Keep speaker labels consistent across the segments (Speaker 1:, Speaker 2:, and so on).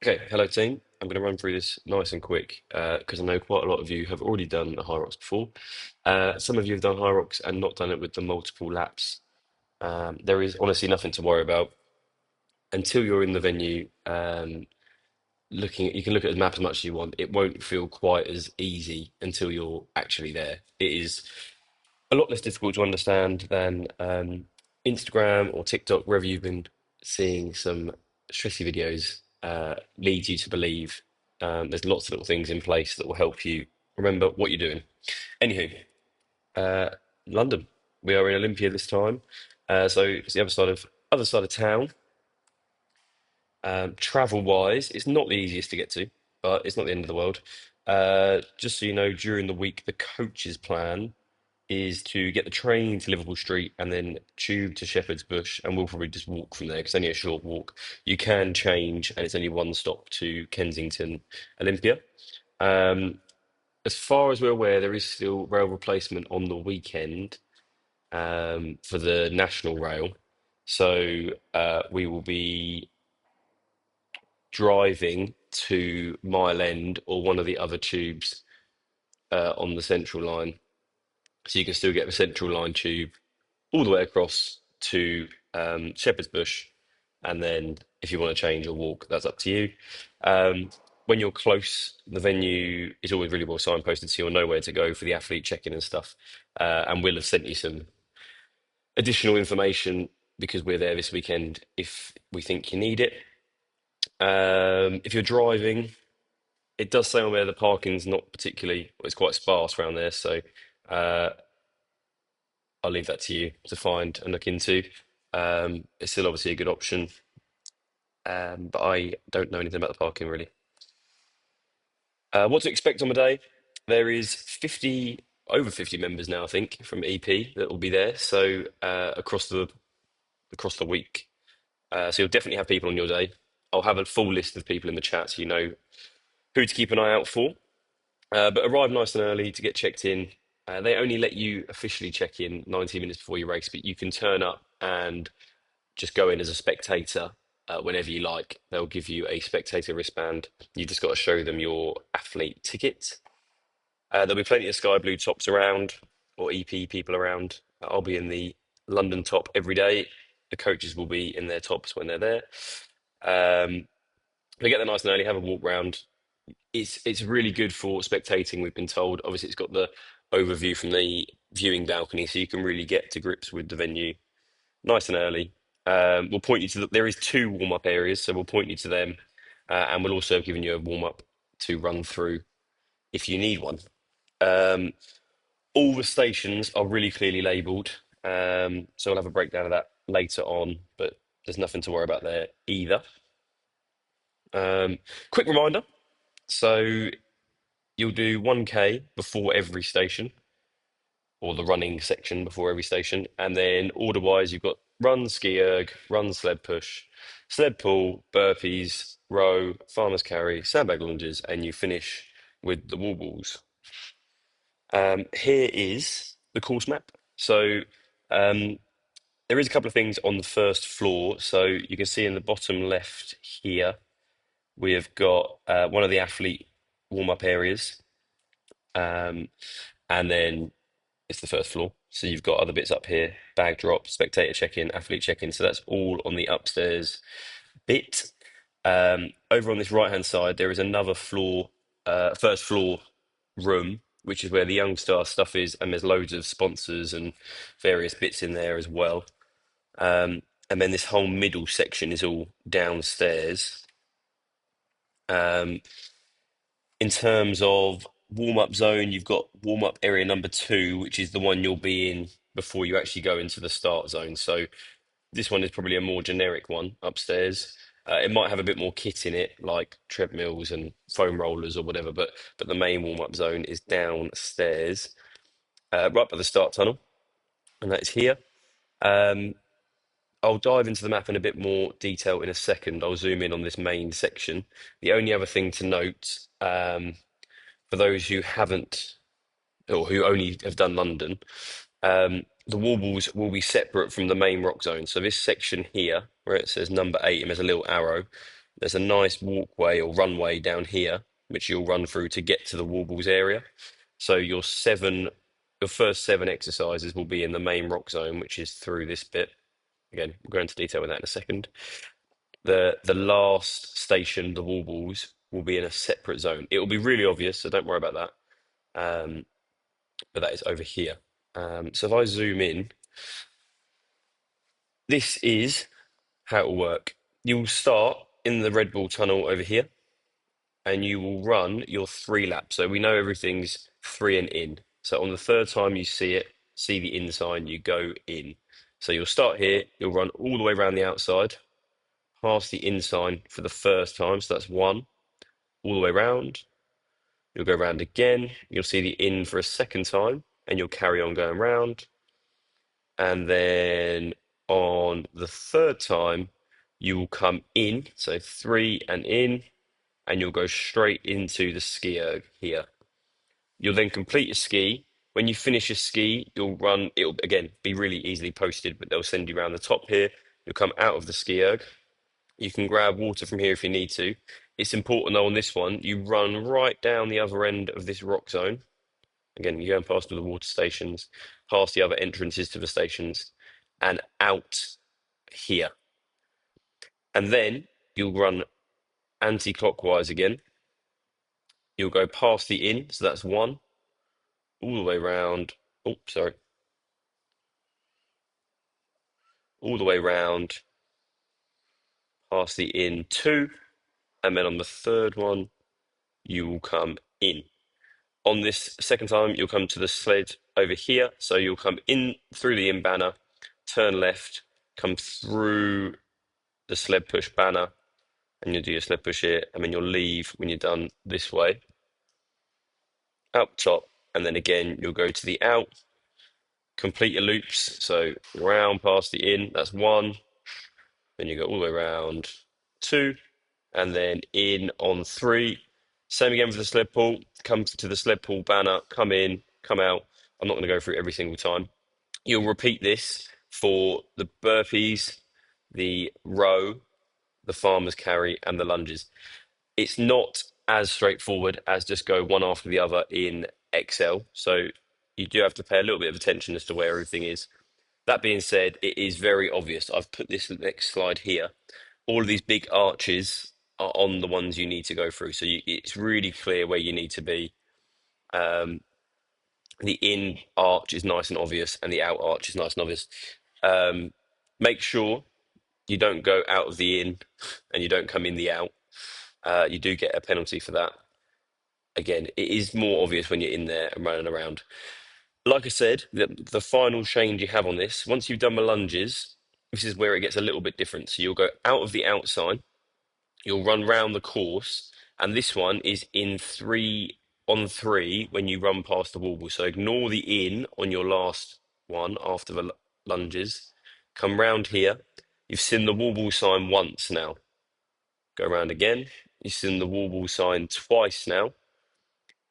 Speaker 1: Okay, hello team. I'm going to run through this nice and quick because I know quite a lot of you have already done a Hyrox before. Some of you have done Hyrox and not done it with the multiple laps. There is honestly nothing to worry about until you're in the venue. You can look at the map as much as you want. It won't feel quite as easy until you're actually there. It is a lot less difficult to understand than Instagram or TikTok, wherever you've been seeing some stressy videos, leads you to believe. There's lots of little things in place that will help you remember what you're doing. Anywho, uh, London. We are in Olympia this time, so it's the other side of town. Travel wise, it's not the easiest to get to, but it's not the end of the world. Just so you know, during the week, the coaches plan is to get the train to Liverpool Street and then tube to Shepherd's Bush, and we'll probably just walk from there because it's only a short walk. You can change, and it's only one stop to Kensington Olympia. Um, as far as we're aware, there is still rail replacement on the weekend for the National Rail. So we will be driving to Mile End or one of the other tubes on the Central Line. So you can still get the Central Line tube all the way across to Shepherd's Bush, and then if you want to change or walk, that's up to you. Um, when you're close, the venue is always really well signposted, so you'll know where to go for the athlete check-in and stuff. And we'll have sent you some additional information because we're there this weekend if we think you need it. If you're driving, it does say on there the parking's not particularly, well, it's quite sparse around there, so uh, I'll leave that to you to find and look into. It's still obviously a good option, but I don't know anything about the parking really. What to expect on the day? There is 50, over 50 members now, I think, from EP that will be there. So across the week, so you'll definitely have people on your day. I'll have a full list of people in the chat so you know who to keep an eye out for. But arrive nice and early to get checked in. They only let you officially check in 90 minutes before your race, but you can turn up and just go in as a spectator whenever you like. They'll give you a spectator wristband. You just got to show them your athlete ticket. There'll be plenty of sky blue tops around or EP people around. I'll be in the London top every day. The coaches will be in their tops when they're there. Um, they get there nice and early, have a walk round. It's really good for spectating, we've been told. Obviously, it's got the overview from the viewing balcony, so you can really get to grips with the venue nice and early. We'll point you to there is two warm up areas, so we'll point you to them, and we'll also have given you a warm up to run through if you need one. Um, all the stations are really clearly labelled, so we'll have a breakdown of that later on, but there's nothing to worry about there either. Um, quick reminder: so you'll do 1K before every station, or the running section before every station. And then order wise, you've got run, ski erg, run, sled push, sled pull, burpees, row, farmer's carry, sandbag lunges, and you finish with the wall balls. Here is the course map. So um, there is a couple of things on the first floor. So you can see in the bottom left here, we have got one of the athlete warm up areas. Um, and then it's the first floor. So you've got other bits up here, bag drop, spectator check-in, athlete check-in. So that's all on the upstairs bit. Over on this right-hand side, there is another floor, first floor room, which is where the young star stuff is, and there's loads of sponsors and various bits in there as well. And then this whole middle section is all downstairs. Um, in terms of warm-up zone, you've got warm-up area number two, which is the one you'll be in before you actually go into the start zone. So this one is probably a more generic one upstairs. It might have a bit more kit in it, like treadmills and foam rollers or whatever, but the main warm-up zone is downstairs, right by the start tunnel, and that is here. Um, I'll dive into the map in a bit more detail in a second. I'll zoom in on this main section. The only other thing to note, for those who haven't or who only have done London, the warbles will be separate from the main rock zone. So this section here, where it says number 8 and there's a little arrow, there's a nice walkway or runway down here, which you'll run through to get to the warbles area. So your first seven exercises will be in the main rock zone, which is through this bit. Again, we'll go into detail with that in a second. The last station, the warbles, will be in a separate zone. It will be really obvious, so don't worry about that. Um, but that is over here. So if I zoom in, this is how it will work. You'll start in the Red Bull tunnel over here, and you will run your 3 laps. So we know everything's three and in. So on the third time you see it, see the in sign, you go in. So you'll start here, you'll run all the way around the outside, past the in sign for the first time. So that's one, all the way around. You'll go around again, you'll see the in for a second time, and you'll carry on going round. And then on the third time, you will come in, so three and in, and you'll go straight into the ski erg here. You'll then complete your ski. When you finish your ski, you'll run, it'll again be really easily posted, but they'll send you around the top here. You'll come out of the ski erg. You can grab water from here if you need to. It's important though on this one, you run right down the other end of this rock zone. Again, you're going past all the water stations, past the other entrances to the stations, and out here. And then you'll run anti-clockwise again. You'll go past the in, so that's one, all the way round. Oh, sorry. All the way round, past the in two, and then on the third one, you will come in. On this second time, you'll come to the sled over here. So you'll come in through the in banner, turn left, come through the sled push banner, and you'll do your sled push here, and then you'll leave when you're done this way, up top, and then again, you'll go to the out, complete your loops. So round past the in, that's one, then you go all the way around two, and then in on three. Same again for the sled pull. Come to the sled pull banner, come in, come out. I'm not going to go through every single time. You'll repeat this for the burpees, the row, the farmer's carry, and the lunges. It's not as straightforward as just go one after the other in Excel. So you do have to pay a little bit of attention as to where everything is. That being said, it is very obvious. I've put this next slide here. All of these big arches are on the ones you need to go through. So it's really clear where you need to be. Um, the in arch is nice and obvious, and the out arch is nice and obvious. Make sure you don't go out of the in and you don't come in the out. You do get a penalty for that. Again, it is more obvious when you're in there and running around. Like I said, the final change you have on this, once you've done the lunges, this is where it gets a little bit different. So you'll go out of the outside, you'll run round the course, and this one is in 3 on 3 when you run past the wall. So ignore the in on your last one after the lunges. Come round here. You've seen the wall sign once now. Go around again. You've seen the wall sign twice now.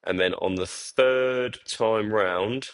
Speaker 1: And then on the third time round,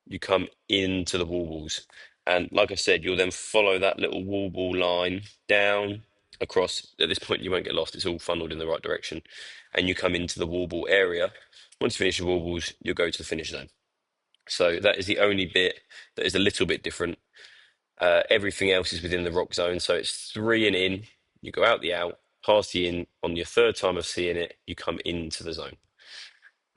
Speaker 1: you come into the warbles. And like I said, you'll then follow that little wall line down across. At this point, you won't get lost. It's all funneled in the right direction. And you come into the warble area. Once you finish the warbles, you'll go to the finish zone. So that is the only bit that is a little bit different. Everything else is within the rock zone. So it's three and in. You go out the out, past the in. On your third time of seeing it, you come into the zone.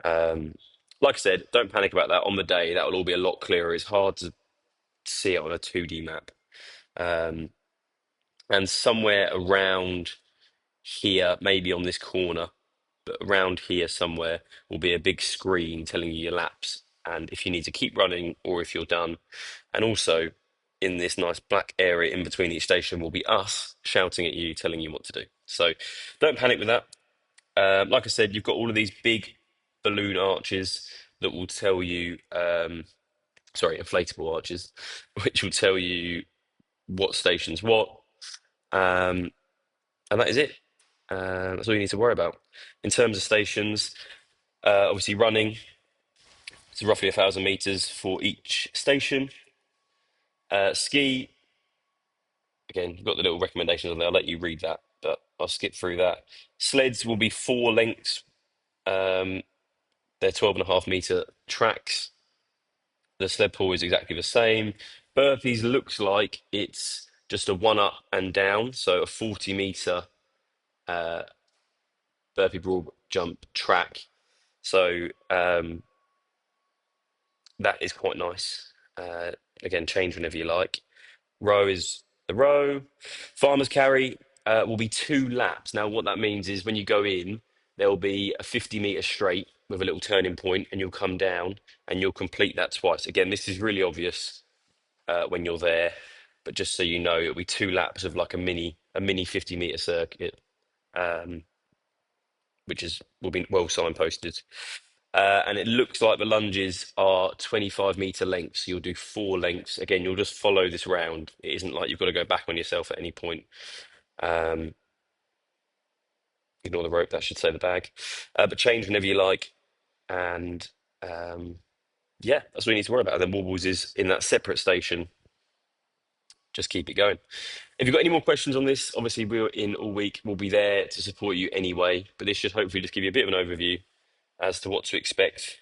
Speaker 1: Um, like I said, don't panic about that. On the day, that will all be a lot clearer. It's hard to see it on a 2D map. Um, and somewhere around here, maybe on this corner, but around here somewhere will be a big screen telling you your laps and if you need to keep running or if you're done. And also in this nice black area in between each station will be us shouting at you, telling you what to do. So don't panic with that. Like I said, you've got all of these big balloon arches that will tell you, sorry, inflatable arches, which will tell you what station's what. Um, and that is it. That's all you need to worry about. In terms of stations, obviously running, it's roughly 1,000 meters for each station. Ski, again, you've got the little recommendations on there. I'll let you read that. but I'll skip through that. Sleds will be 4 lengths. Um, they're 12.5 meter tracks. The sled pull is exactly the same. Burpees looks like it's just a one up and down, so a 40 meter uh, burpee broad jump track. So that is quite nice. Again, change whenever you like. Row is the row. Farmer's carry will be 2 laps. Now, what that means is when you go in, there will be a 50 meter straight with a little turning point, and you'll come down and you'll complete that twice. Again, this is really obvious when you're there, but just so you know, it'll be 2 laps of like a mini 50 meter circuit, um, which is will be well signposted. And it looks like the lunges are 25 meter lengths. So you'll do 4 lengths. Again, you'll just follow this round. It isn't like you've got to go back on yourself at any point. Um, Ignore the rope, that should say the bag. But change whenever you like. And yeah, that's what you need to worry about. And then wobbles is in that separate station. Just keep it going. If you've got any more questions on this, obviously we're in all week. We'll be there to support you anyway. But this should hopefully just give you a bit of an overview as to what to expect